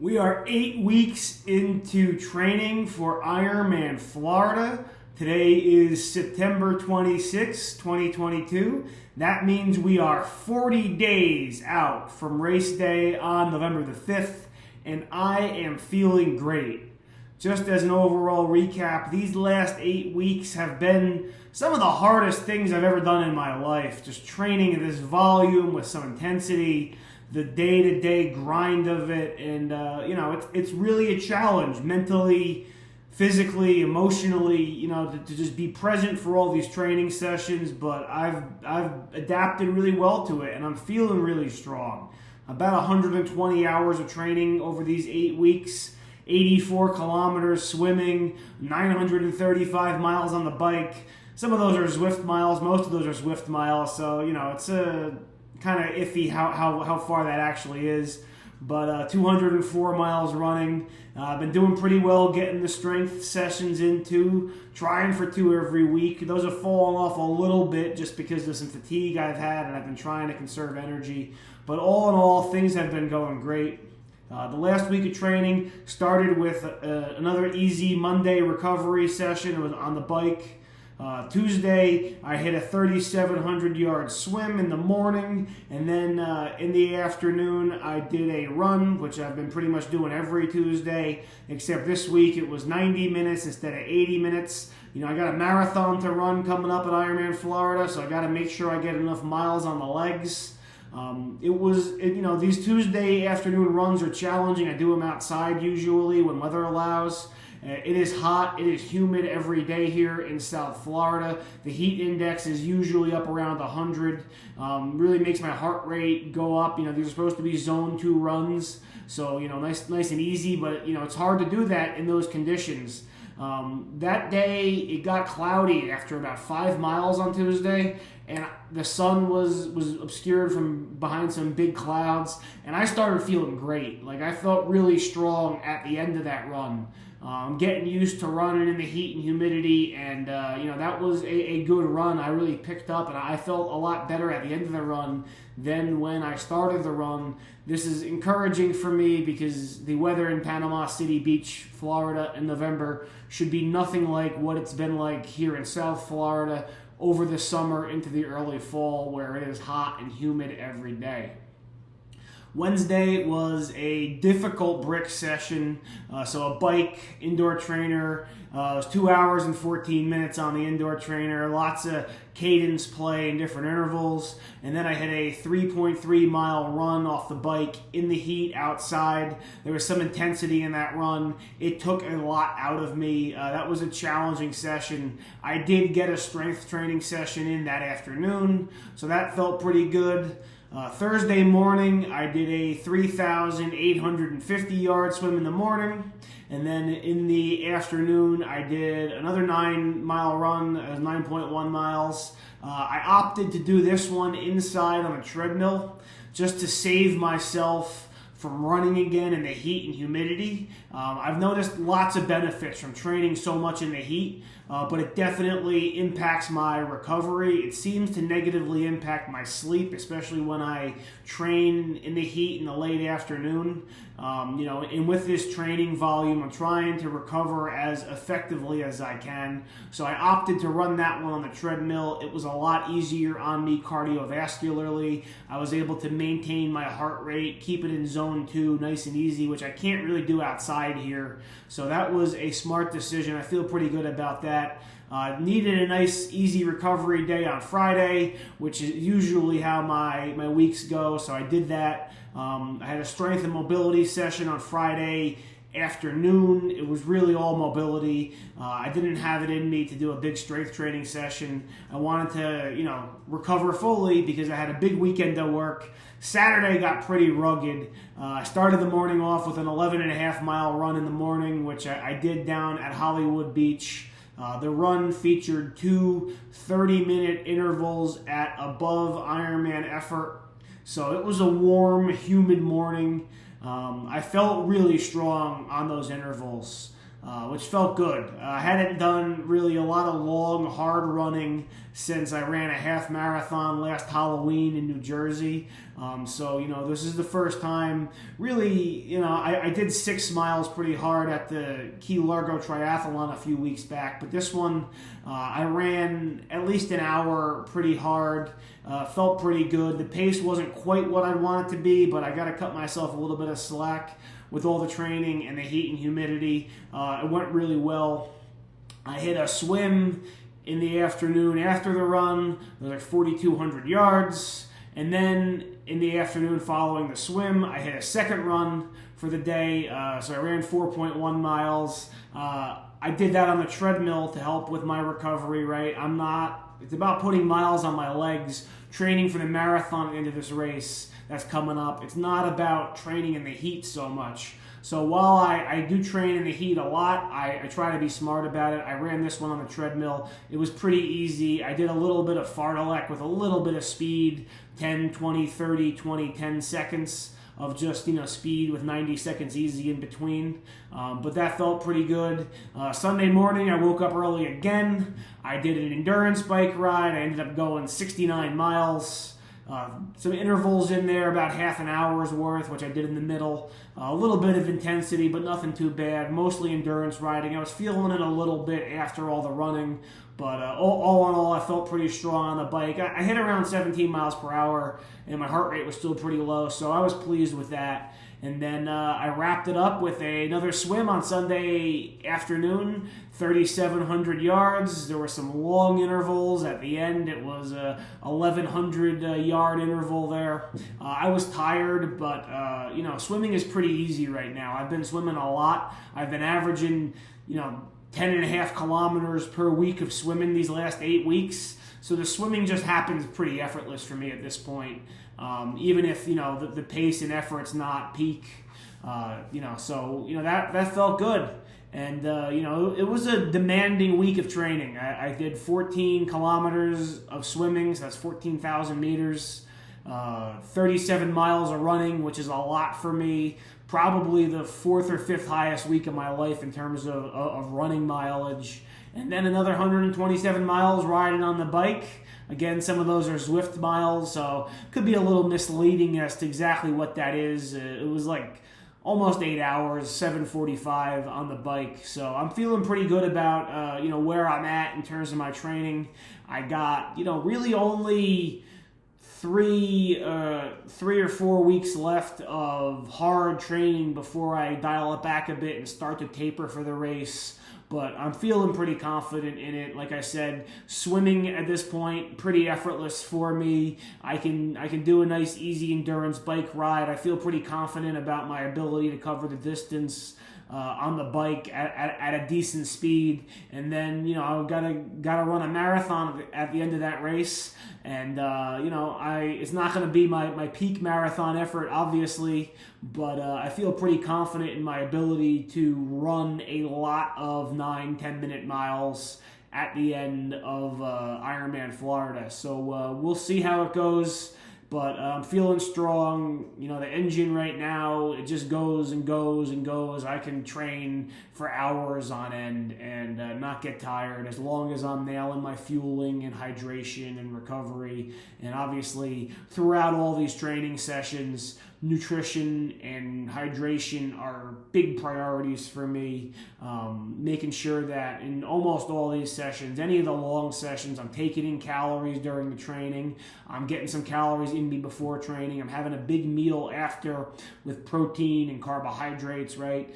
We are 8 weeks into training for Ironman Florida. Today is September 26, 2022. That means we are 40 days out from race day on November the 5th, and I am feeling great. Just as an overall recap, these last 8 weeks have been some of the hardest things I've ever done in my life. Just training at this volume with some intensity, the day-to-day grind of it, and it's really a challenge mentally, physically, emotionally, to just be present for all these training sessions. But I've adapted really well to it, and I'm feeling really strong. About 120 hours of training over these 8 weeks, 84 kilometers swimming, 935 miles on the bike. Some of those are Zwift miles, most of those are Zwift miles, so it's a kind of iffy how far that actually is. But 204 miles running. I've been doing pretty well getting the strength sessions into, trying for 2 every week. Those have fallen off a little bit just because of some fatigue I've had, and I've been trying to conserve energy. But all in all, things have been going great. The last week of training started with another easy Monday recovery session. It was on the bike. Tuesday, I hit a 3,700-yard swim in the morning, and then in the afternoon, I did a run, which I've been pretty much doing every Tuesday, except this week it was 90 minutes instead of 80 minutes. I got a marathon to run coming up at Ironman Florida, so I got to make sure I get enough miles on the legs. These Tuesday afternoon runs are challenging. I do them outside usually when weather allows. It is hot, it is humid every day here in South Florida. The heat index is usually up around 100. Really makes my heart rate go up. These are supposed to be zone 2 runs, so nice and easy, but it's hard to do that in those conditions. That day it got cloudy after about 5 miles on Tuesday, and the sun was obscured from behind some big clouds, and I started feeling great. I felt really strong at the end of that run. Getting used to running in the heat and humidity, and that was a good run. I really picked up, and I felt a lot better at the end of the run than when I started the run. This is encouraging for me because the weather in Panama City Beach, Florida in November should be nothing like what it's been like here in South Florida over the summer into the early fall, where it is hot and humid every day. Wednesday was a difficult brick session, so a bike, indoor trainer. It was 2 hours and 14 minutes on the indoor trainer, lots of cadence play in different intervals, and then I had a 3.3 mile run off the bike in the heat outside. There was some intensity in that run. It took a lot out of me. That was a challenging session. I did get a strength training session in that afternoon, so that felt pretty good. Thursday morning, I did a 3,850-yard swim in the morning, and then in the afternoon, I did another 9-mile run, 9.1 miles. I opted to do this one inside on a treadmill just to save myself from running again in the heat and humidity. I've noticed lots of benefits from training so much in the heat, but it definitely impacts my recovery. It seems to negatively impact my sleep, especially when I train in the heat in the late afternoon. And with this training volume, I'm trying to recover as effectively as I can. So I opted to run that one on the treadmill. It was a lot easier on me cardiovascularly. I was able to maintain my heart rate, keep it in zone 2, nice and easy, which I can't really do outside here. So that was a smart decision. I feel pretty good about that. Needed a nice, easy recovery day on Friday, which is usually how my weeks go, so I did that. I had a strength and mobility session on Friday afternoon. It was really all mobility. I didn't have it in me to do a big strength training session. I wanted to, recover fully because I had a big weekend to work. Saturday got pretty rugged. I started the morning off with an 11.5-mile run in the morning, which I did down at Hollywood Beach. The run featured 2 30-minute intervals at above Ironman effort. So it was a warm, humid morning. I felt really strong on those intervals. which felt good. I hadn't done really a lot of long, hard running since I ran a half marathon last Halloween in New Jersey. So, this is the first time really, I did 6 miles pretty hard at the Key Largo Triathlon a few weeks back, but this one I ran at least an hour pretty hard. Felt pretty good. The pace wasn't quite what I want it to be, but I got to cut myself a little bit of slack with all the training and the heat and humidity. It went really well. I hit a swim in the afternoon after the run. It was like 4,200 yards. And then in the afternoon following the swim, I hit a second run for the day. So I ran 4.1 miles. I did that on the treadmill to help with my recovery, right? It's about putting miles on my legs, training for the marathon at the end of this race that's coming up. It's not about training in the heat so much. So while I do train in the heat a lot, I try to be smart about it. I ran this one on the treadmill. It was pretty easy. I did a little bit of fartlek with a little bit of speed, 10, 20, 30, 20, 10 seconds of just, speed with 90 seconds easy in between. But that felt pretty good. Sunday morning, I woke up early again. I did an endurance bike ride. I ended up going 69 miles. Some intervals in there, about half an hour's worth, which I did in the middle. A little bit of intensity, but nothing too bad. Mostly endurance riding. I was feeling it a little bit after all the running, but all in all, I felt pretty strong on the bike. I hit around 17 miles per hour, and my heart rate was still pretty low, so I was pleased with that. And then I wrapped it up with another swim on Sunday afternoon, 3,700 yards. There were some long intervals at the end. It was a 1,100 yard interval there. I was tired, but swimming is pretty easy right now. I've been swimming a lot. I've been averaging 10.5 kilometers per week of swimming these last 8 weeks. So the swimming just happens pretty effortless for me at this point. Even if the pace and effort's not peak, that felt good, and it was a demanding week of training. I did 14 kilometers of swimming, so that's 14,000 meters, 37 miles of running, which is a lot for me. Probably the 4th or 5th highest week of my life in terms of running mileage, and then another 127 miles riding on the bike. Again, some of those are Zwift miles, so could be a little misleading as to exactly what that is. It was like almost 8 hours, 7:45 on the bike. So I'm feeling pretty good about where I'm at in terms of my training. I got really only three or 4 weeks left of hard training before I dial it back a bit and start to taper for the race. But I'm feeling pretty confident in it. Like I said, swimming at this point, pretty effortless for me. I can do a nice, easy endurance bike ride. I feel pretty confident about my ability to cover the distance on the bike at a decent speed. And then, I've gotta run a marathon at the end of that race. And, it's not going to be my peak marathon effort, obviously, but I feel pretty confident in my ability to run a lot of 9-10 minute miles at the end of Ironman Florida. So we'll see how it goes. But I'm feeling strong. The engine right now, it just goes and goes and goes. I can train for hours on end and not get tired as long as I'm nailing my fueling and hydration and recovery. And obviously, throughout all these training sessions, nutrition and hydration are big priorities for me. Making sure that in almost all these sessions, any of the long sessions, I'm taking in calories during the training. I'm getting some calories in me before training. I'm having a big meal after with protein and carbohydrates, right?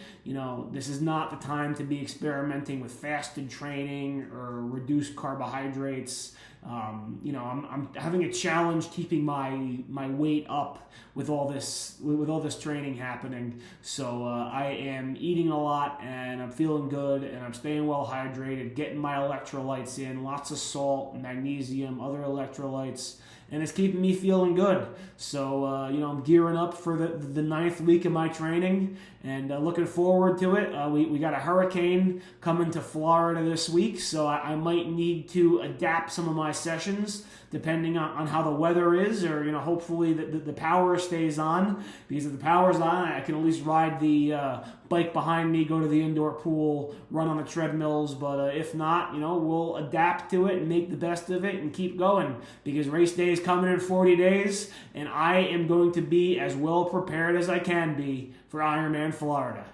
This is not the time to be experimenting with fasted training or reduced carbohydrates. I'm having a challenge keeping my weight up with all this training happening. So I am eating a lot and I'm feeling good and I'm staying well hydrated, getting my electrolytes in, lots of salt, magnesium, other electrolytes, and it's keeping me feeling good. So I'm gearing up for the 9th week of my training, and looking forward to it. We got a hurricane coming to Florida this week, so I might need to adapt some of my sessions depending on how the weather is, or hopefully the power stays on, because if the power's on, I can at least ride the bike behind me, go to the indoor pool, run on the treadmills. But if not, we'll adapt to it and make the best of it and keep going, because race day is coming in 40 days, and I am going to be as well prepared as I can be for Ironman Florida.